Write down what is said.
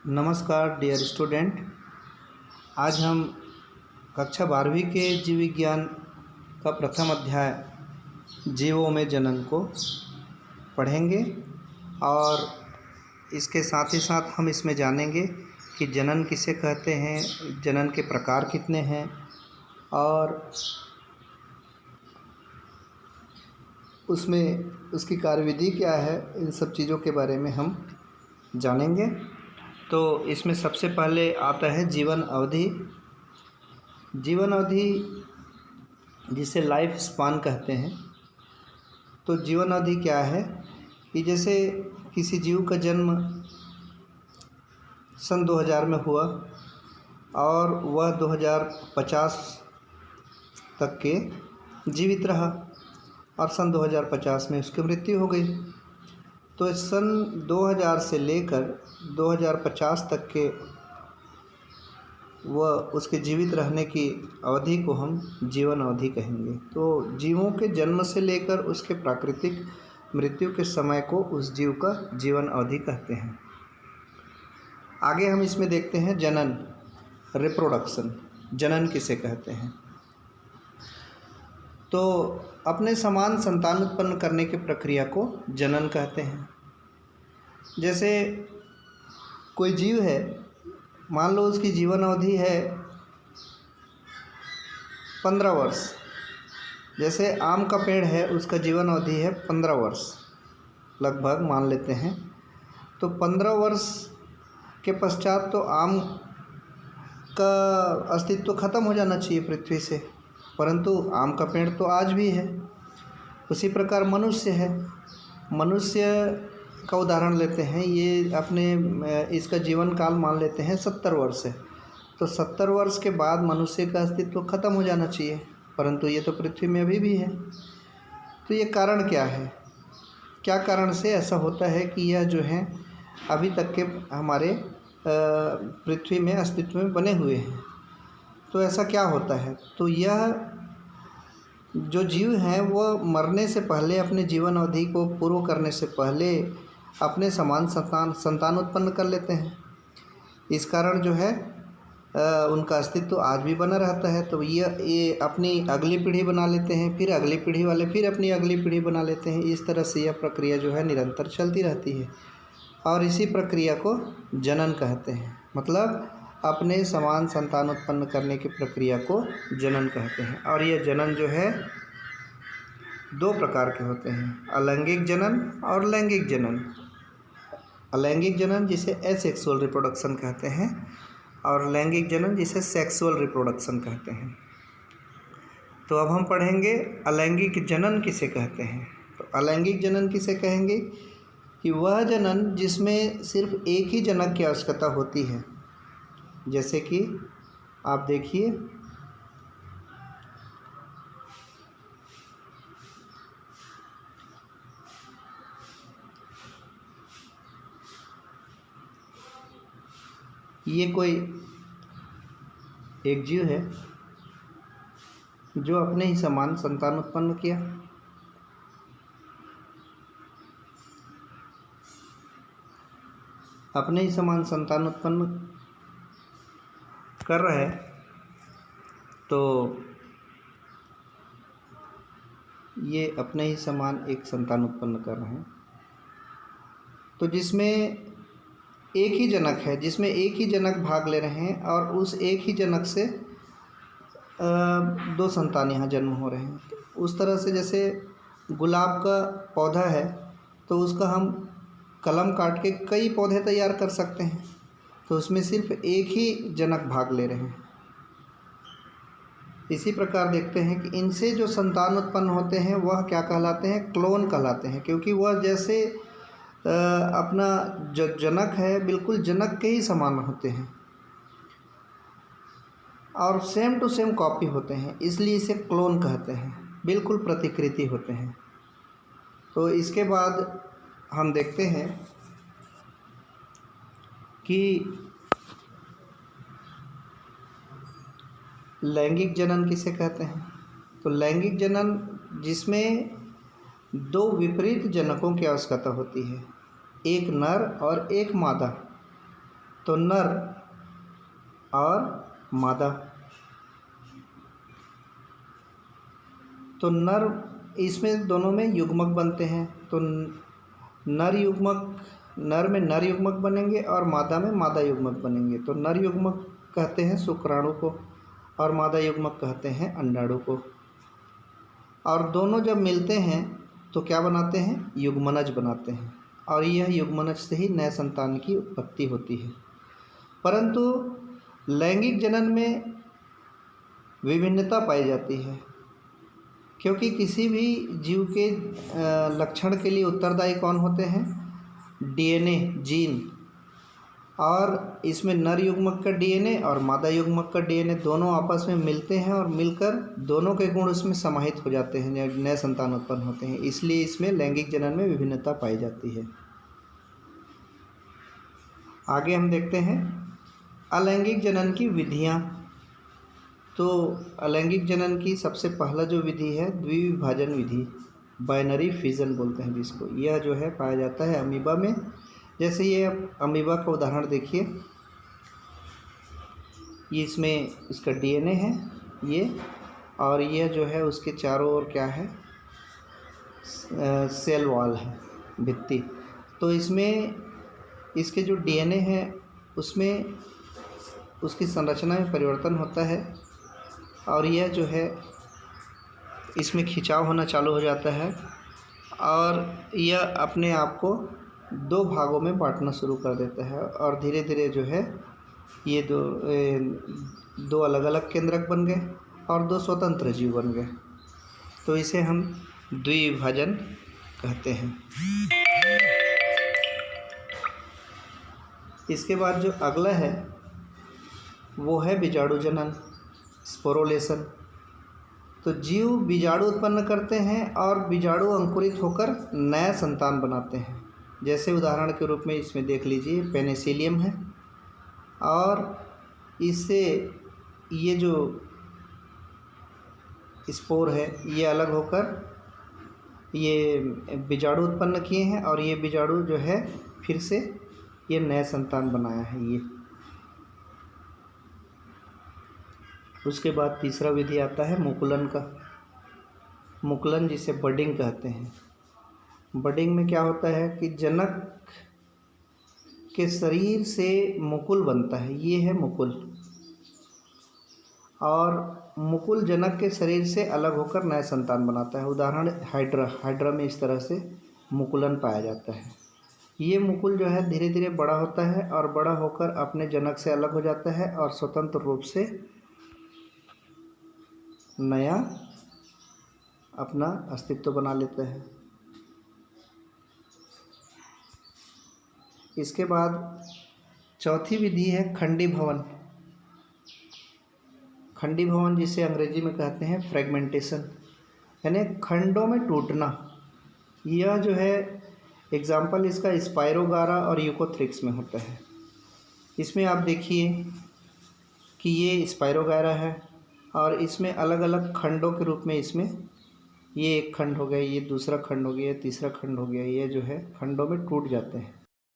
नमस्कार dear student. आज हम कक्षा 12वीं के जीव विज्ञान का प्रथम अध्याय जीवों में जनन को पढ़ेंगे और इसके साथ ही साथ हम इसमें जानेंगे कि जनन किसे कहते हैं, जनन के प्रकार कितने हैं और उसमें उसकी कार्यविधि क्या है। इन सब चीज़ों के बारे में हम जानेंगे। तो इसमें सबसे पहले आता है जीवन अवधि। जीवन अवधि जिसे लाइफ स्पान कहते हैं। तो जीवन अवधि क्या है कि जैसे किसी जीव का जन्म सन 2000 में हुआ और वह 2050 तक के जीवित रहा और सन 2050 में उसकी मृत्यु हो गई। तो सन 2000 से लेकर 2050 तक के वह उसके जीवित रहने की अवधि को हम जीवन अवधि कहेंगे। तो जीवों के जन्म से लेकर उसके प्राकृतिक मृत्यु के समय को उस जीव का जीवन अवधि कहते हैं। आगे हम इसमें देखते हैं जनन, रिप्रोडक्शन। जनन किसे कहते हैं? तो अपने समान संतान उत्पन्न करने की प्रक्रिया को जनन कहते हैं। जैसे कोई जीव है, मान लो उसकी जीवन अवधि है 15 वर्ष। जैसे आम का पेड़ है, उसका जीवन अवधि है 15 वर्ष लगभग मान लेते हैं। तो 15 वर्ष के पश्चात तो आम का अस्तित्व खत्म हो जाना चाहिए पृथ्वी से, परंतु आम का पेड़ तो आज भी है। उसी प्रकार मनुष्य है। मनुष्य का उदाहरण लेते हैं, ये अपने इसका जीवन काल मान लेते हैं 70 वर्ष है। तो 70 वर्ष के बाद मनुष्य का अस्तित्व खत्म हो जाना चाहिए, परंतु ये तो पृथ्वी में अभी भी है। तो ये कारण क्या है? क्या कारण से ऐसा होता है कि यह जो है अभी तक के हमारे पृथ्वी में अस्तित्व में बने हुए हैं? तो ऐसा क्या होता है? तो यह जो जीव हैं वो मरने से पहले, अपने जीवन अवधि को पूर्ण करने से पहले अपने समान संतान उत्पन्न कर लेते हैं। इस कारण जो है उनका अस्तित्व आज भी बना रहता है। तो ये अपनी अगली पीढ़ी बना लेते हैं, फिर अगली पीढ़ी वाले फिर अपनी अगली पीढ़ी बना लेते हैं। इस तरह से यह प्रक्रिया जो है निरंतर चलती रहती है और इसी प्रक्रिया को जनन कहते हैं। मतलब अपने समान संतान उत्पन्न करने की प्रक्रिया को जनन कहते हैं। और यह जनन जो है 2 प्रकार के होते हैं, अलैंगिक जनन और लैंगिक जनन। अलैंगिक जनन जिसे एसेक्सुअल रिप्रोडक्शन कहते हैं और लैंगिक जनन जिसे सेक्सुअल रिप्रोडक्शन कहते हैं। तो अब हम पढ़ेंगे अलैंगिक जनन किसे कहते हैं। तो अलैंगिक जनन किसे कहेंगे कि वह जनन जिसमें सिर्फ एक ही जनक की आवश्यकता होती है। जैसे कि आप देखिए, ये कोई एक जीव है जो अपने ही समान संतान उत्पन्न किया। अपने ही समान संतान उत्पन्न कर रहा है। तो ये अपने ही समान एक संतान उत्पन्न कर रहे हैं। तो जिसमें एक ही जनक है, जिसमें एक ही जनक भाग ले रहे हैं और उस एक ही जनक से 2 संतान यहाँ जन्म हो रहे हैं। तो उस तरह से जैसे गुलाब का पौधा है तो उसका हम कलम काट के कई पौधे तैयार कर सकते हैं। तो उसमें सिर्फ एक ही जनक भाग ले रहे हैं। इसी प्रकार देखते हैं कि इनसे जो संतान उत्पन्न होते हैं वह क्या कहलाते हैं? क्लोन कहलाते हैं, क्योंकि वह जैसे अपना जो जनक है बिल्कुल जनक के ही समान होते हैं और सेम टू सेम कॉपी होते हैं, इसलिए इसे क्लोन कहते हैं। बिल्कुल प्रतिकृति होते हैं। तो इसके बाद हम देखते हैं कि लैंगिक जनन किसे कहते हैं। तो लैंगिक जनन जिसमें 2 विपरीत जनकों की आवश्यकता होती है, एक नर और एक मादा। तो नर और मादा, तो नर इसमें दोनों में युग्मक बनते हैं। तो नर युग्मक, नर में नर युग्मक बनेंगे और मादा में मादा युग्मक बनेंगे। तो नर युग्मक कहते हैं शुक्राणु को और मादा युग्मक कहते हैं अंडाणु को। और दोनों जब मिलते हैं तो क्या बनाते हैं? युग्मनज बनाते हैं। और यह युग्मनज से ही नए संतान की उत्पत्ति होती है। परंतु लैंगिक जनन में विभिन्नता पाई जाती है, क्योंकि किसी भी जीव के लक्षण के लिए उत्तरदायी कौन होते हैं? DNA, gene. और इसमें नर युग्मक का डीएनए और मादा युग्मक का डीएनए दोनों आपस में मिलते हैं और मिलकर दोनों के गुण उसमें समाहित हो जाते हैं, नए संतान उत्पन्न होते हैं। इसलिए इसमें लैंगिक जनन में विभिन्नता पाई जाती है। आगे हम देखते हैं अलैंगिक जनन की विधियाँ। तो अलैंगिक जनन की सबसे पहला जो विधि है द्विविभाजन विधि, बाइनरी फिजन बोलते हैं जिसको। यह जो है पाया जाता है अमीबा में। जैसे ये अमीबा का उदाहरण देखिए, ये इसमें इसका डीएनए है ये, और यह जो है उसके चारों ओर क्या है? सेल वॉल है, भित्ति। तो इसमें इसके जो डीएनए है उसमें उसकी संरचना में परिवर्तन होता है और यह जो है इसमें खिंचाव होना चालू हो जाता है और यह अपने आप को दो भागों में बांटना शुरू कर देता है और धीरे धीरे जो है ये दो अलग अलग केंद्रक बन गए और दो स्वतंत्र जीव बन गए। तो इसे हम द्विविभाजन कहते हैं। इसके बाद जो अगला है वो है बीजाणु जनन, स्पोरोलेशन। तो जीव बीजाणु उत्पन्न करते हैं और बीजाणु अंकुरित होकर नया संतान बनाते हैं। जैसे उदाहरण के रूप में इसमें देख लीजिए पेनिसिलियम है और इससे ये जो स्पोर है ये अलग होकर ये बीजाणु उत्पन्न किए हैं और ये बीजाणु जो है फिर से ये नया संतान बनाया है ये। उसके बाद तीसरा विधि आता है मुकुलन का। मुकुलन जिसे बडिंग कहते हैं। बडिंग में क्या होता है कि जनक के शरीर से मुकुल बनता है, ये है मुकुल। और मुकुल जनक के शरीर से अलग होकर नया संतान बनाता है। उदाहरण हाइड्रा, हाइड्रा में इस तरह से मुकुलन पाया जाता है। ये मुकुल जो है धीरे धीरे बड़ा होता है और बड़ा होकर अपने जनक से अलग हो जाता है और स्वतंत्र रूप से नया अपना अस्तित्व बना लेता है। इसके बाद चौथी विधि है खंडी भवन। खंडी भवन जिसे अंग्रेजी में कहते हैं फ्रेगमेंटेशन, यानी खंडों में टूटना। यह जो है एग्जाम्पल इसका स्पायरोगारा और यूकोथ्रिक्स में होता है। इसमें आप देखिए कि ये स्पायरोगारा है और इसमें अलग अलग खंडों के रूप में इसमें ये एक खंड हो गया, ये दूसरा खंड हो गया, तीसरा खंड हो गया, ये जो है खंडों में टूट जाते हैं।